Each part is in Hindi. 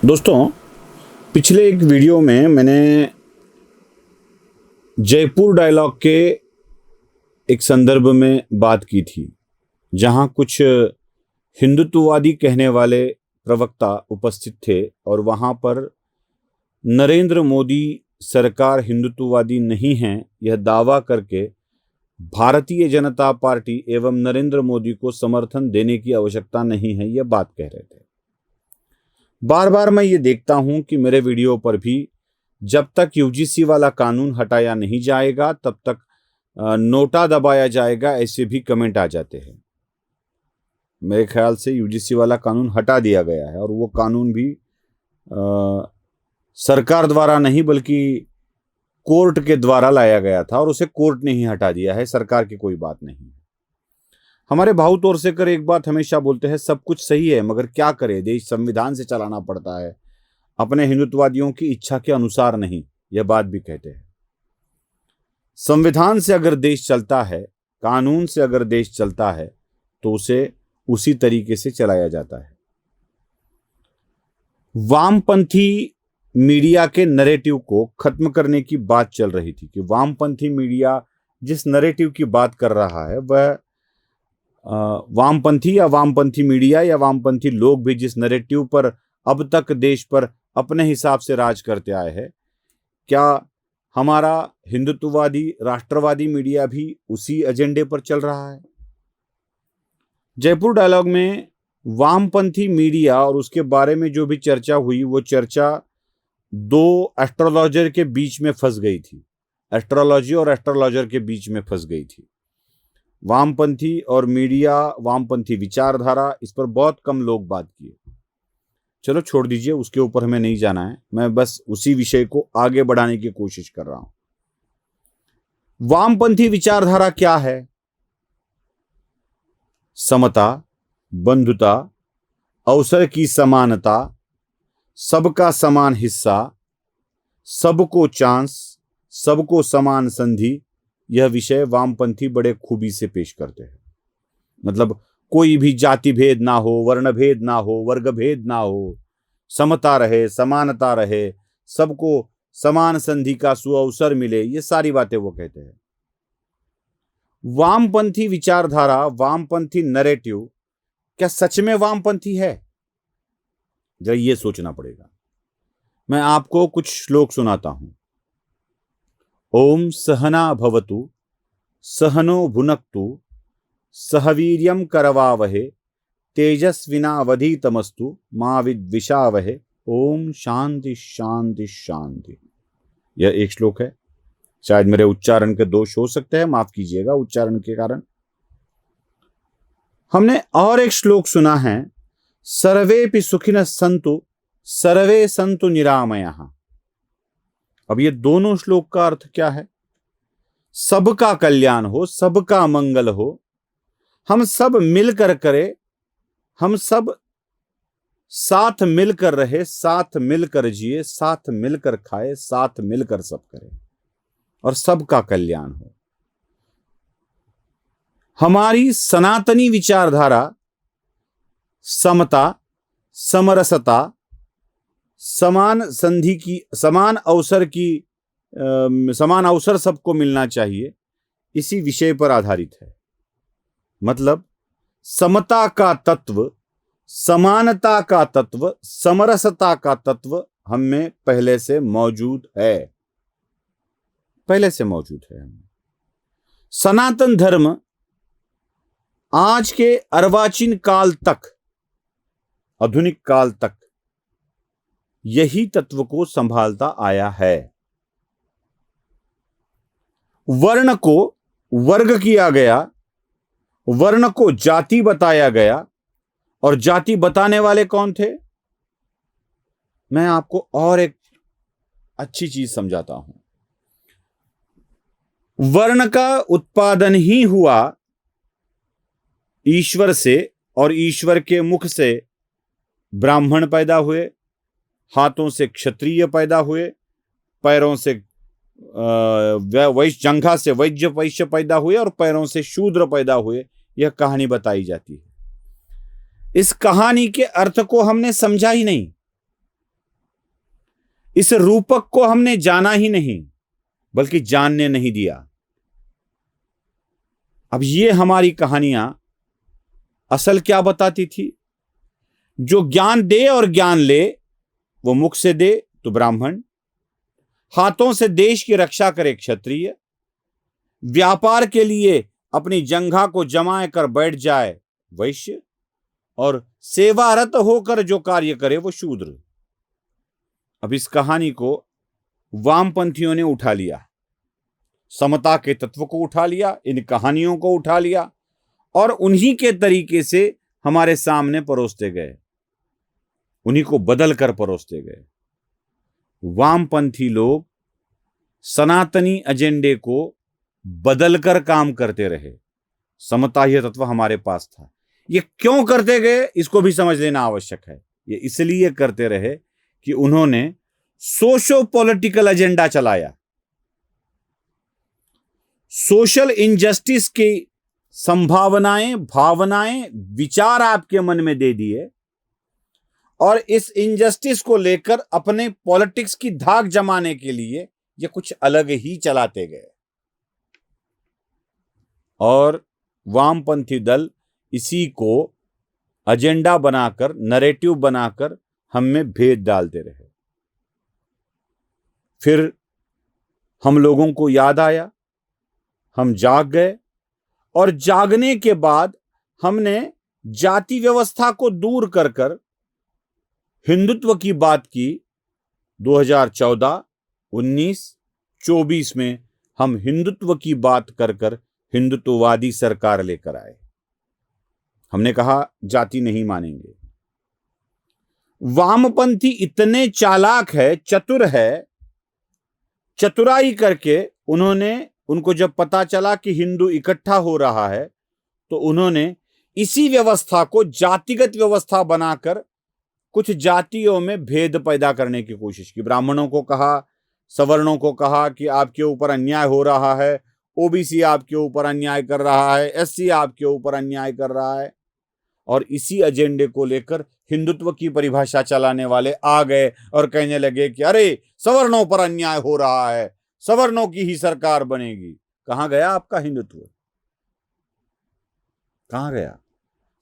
दोस्तों, पिछले एक वीडियो में मैंने जयपुर डायलॉग के एक संदर्भ में बात की थी, जहां कुछ हिंदुत्ववादी कहने वाले प्रवक्ता उपस्थित थे और वहां पर नरेंद्र मोदी सरकार हिंदुत्ववादी नहीं है यह दावा करके भारतीय जनता पार्टी एवं नरेंद्र मोदी को समर्थन देने की आवश्यकता नहीं है, यह बात कह रहे थे। बार बार मैं ये देखता हूं कि मेरे वीडियो पर भी जब तक यूजीसी वाला कानून हटाया नहीं जाएगा तब तक नोटा दबाया जाएगा, ऐसे भी कमेंट आ जाते हैं। मेरे ख्याल से यूजीसी वाला कानून हटा दिया गया है और वो कानून भी सरकार द्वारा नहीं बल्कि कोर्ट के द्वारा लाया गया था और उसे कोर्ट ने ही हटा दिया है, सरकार की कोई बात नहीं है। हमारे भाऊ तोरसेकर एक बात हमेशा बोलते हैं, सब कुछ सही है मगर क्या करे, देश संविधान से चलाना पड़ता है, अपने हिंदुत्ववादियों की इच्छा के अनुसार नहीं, यह बात भी कहते हैं। संविधान से अगर देश चलता है, कानून से अगर देश चलता है तो उसे उसी तरीके से चलाया जाता है। वामपंथी मीडिया के नैरेटिव को खत्म करने की बात चल रही थी कि वामपंथी मीडिया जिस नैरेटिव की बात कर रहा है वह वामपंथी या वामपंथी मीडिया या वामपंथी लोग भी जिस नैरेटिव पर अब तक देश पर अपने हिसाब से राज करते आए हैं, क्या हमारा हिंदुत्ववादी राष्ट्रवादी मीडिया भी उसी एजेंडे पर चल रहा है? जयपुर डायलॉग में वामपंथी मीडिया और उसके बारे में जो भी चर्चा हुई वो चर्चा दो एस्ट्रोलॉजर के बीच में फंस गई थी, एस्ट्रोलॉजी और एस्ट्रोलॉजर के बीच में फंस गई थी। वामपंथी और मीडिया, वामपंथी विचारधारा, इस पर बहुत कम लोग बात किए। चलो छोड़ दीजिए, उसके ऊपर हमें नहीं जाना है, मैं बस उसी विषय को आगे बढ़ाने की कोशिश कर रहा हूं। वामपंथी विचारधारा क्या है? समता, बंधुता, अवसर की समानता, सबका समान हिस्सा, सबको चांस, सबको समान संधि, यह विषय वामपंथी बड़े खूबी से पेश करते हैं। मतलब कोई भी जाति भेद ना हो, वर्ण भेद ना हो, वर्ग भेद ना हो, समता रहे, समानता रहे, सबको समान संधि का सुअवसर मिले, ये सारी बातें वो कहते हैं। वामपंथी विचारधारा, वामपंथी नैरेटिव क्या सच में वामपंथी है? जरा ये सोचना पड़ेगा। मैं आपको कुछ श्लोक सुनाता हूं। ओम सहना भवतु सहनो भुनक्तु सहवीर्यं करवावहे तेजस्विनावधीतमस्तु मा विद्विषावहे ओम शांति शांति शांति। यह एक श्लोक है। शायद मेरे उच्चारण के दोष हो सकते हैं, माफ कीजिएगा उच्चारण के कारण। हमने और एक श्लोक सुना है, सर्वेपि सुखिनः सन्तु सर्वे सन्तु निरामयाः। अब ये दोनों श्लोक का अर्थ क्या है? सबका कल्याण हो, सबका मंगल हो, हम सब मिलकर करें, हम सब साथ मिलकर रहे, साथ मिलकर जिए, साथ मिलकर खाए, साथ मिलकर सब करें और सबका कल्याण हो। हमारी सनातनी विचारधारा समता, समरसता, समान संधि की, समान अवसर की, समान अवसर सबको मिलना चाहिए, इसी विषय पर आधारित है। मतलब समता का तत्व, समानता का तत्व, समरसता का तत्व हम में पहले से मौजूद है, पहले से मौजूद है। सनातन धर्म आज के अर्वाचीन काल तक, आधुनिक काल तक यही तत्व को संभालता आया है। वर्ण को वर्ग किया गया, वर्ण को जाति बताया गया, और जाति बताने वाले कौन थे? मैं आपको और एक अच्छी चीज समझाता हूं। वर्ण का उत्पादन ही हुआ ईश्वर से, और ईश्वर के मुख से ब्राह्मण पैदा हुए, हाथों से क्षत्रिय पैदा हुए, पैरों से वैश्य, जंघा से वैश्य पैदा हुए और पैरों से शूद्र पैदा हुए। यह कहानी बताई जाती है। इस कहानी के अर्थ को हमने समझा ही नहीं। इस रूपक को हमने जाना ही नहीं, बल्कि जानने नहीं दिया। अब ये हमारी कहानियां असल क्या बताती थी? जो ज्ञान दे और ज्ञान ले, वो मुख से दे तो ब्राह्मण, हाथों से देश की रक्षा करे क्षत्रिय, व्यापार के लिए अपनी जंघा को जमाए कर बैठ जाए वैश्य, और सेवारत होकर जो कार्य करे वो शूद्र। अब इस कहानी को वामपंथियों ने उठा लिया, समता के तत्व को उठा लिया, इन कहानियों को उठा लिया और उन्हीं के तरीके से हमारे सामने परोसते गए, उन्हीं को बदल कर परोसते गए। वामपंथी लोग सनातनी एजेंडे को बदलकर काम करते रहे। समता यह तत्व हमारे पास था। ये क्यों करते गए, इसको भी समझ लेना आवश्यक है। ये इसलिए करते रहे कि उन्होंने सोशो पॉलिटिकल एजेंडा चलाया, सोशल इनजस्टिस की संभावनाएं, भावनाएं, विचार आपके मन में दे दिए और इस इनजस्टिस को लेकर अपने पॉलिटिक्स की धाक जमाने के लिए ये कुछ अलग ही चलाते गए। और वामपंथी दल इसी को एजेंडा बनाकर, नैरेटिव बनाकर हम में भेद डालते रहे। फिर हम लोगों को याद आया, हम जाग गए और जागने के बाद हमने जाति व्यवस्था को दूर कर कर हिंदुत्व की बात की। 2014, 19, 24 में हम हिंदुत्व की बात कर कर हिंदुत्ववादी सरकार लेकर आए। हमने कहा जाति नहीं मानेंगे। वामपंथी इतने चालाक है, चतुर है, चतुराई करके उनको जब पता चला कि हिंदू इकट्ठा हो रहा है तो उन्होंने इसी व्यवस्था को जातिगत व्यवस्था बनाकर कुछ जातियों में भेद पैदा करने की कोशिश की। ब्राह्मणों को कहा, सवर्णों को कहा कि आपके ऊपर अन्याय हो रहा है, ओबीसी आपके ऊपर अन्याय कर रहा है, एससी आपके ऊपर अन्याय कर रहा है। और इसी एजेंडे को लेकर हिंदुत्व की परिभाषा चलाने वाले आ गए और कहने लगे कि अरे सवर्णों पर अन्याय हो रहा है, सवर्णों की ही सरकार बनेगी। कहां गया आपका हिंदुत्व? कहां गया?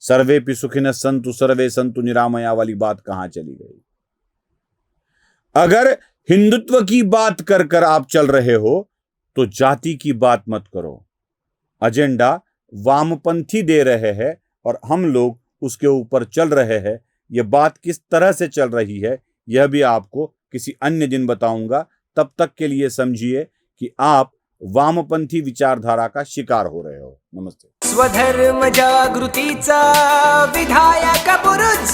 सर्वेपि सुखिनः सन्तु सर्वे सन्तु निरामया वाली बात कहां चली गई? अगर हिंदुत्व की बात कर कर आप चल रहे हो तो जाति की बात मत करो। एजेंडा वामपंथी दे रहे हैं और हम लोग उसके ऊपर चल रहे हैं। यह बात किस तरह से चल रही है यह भी आपको किसी अन्य दिन बताऊंगा। तब तक के लिए समझिए कि आप वामपंथी विचारधारा का शिकार हो रहे हो। नमस्ते। स्वधर्म जागृतीचा विधायक बुरुज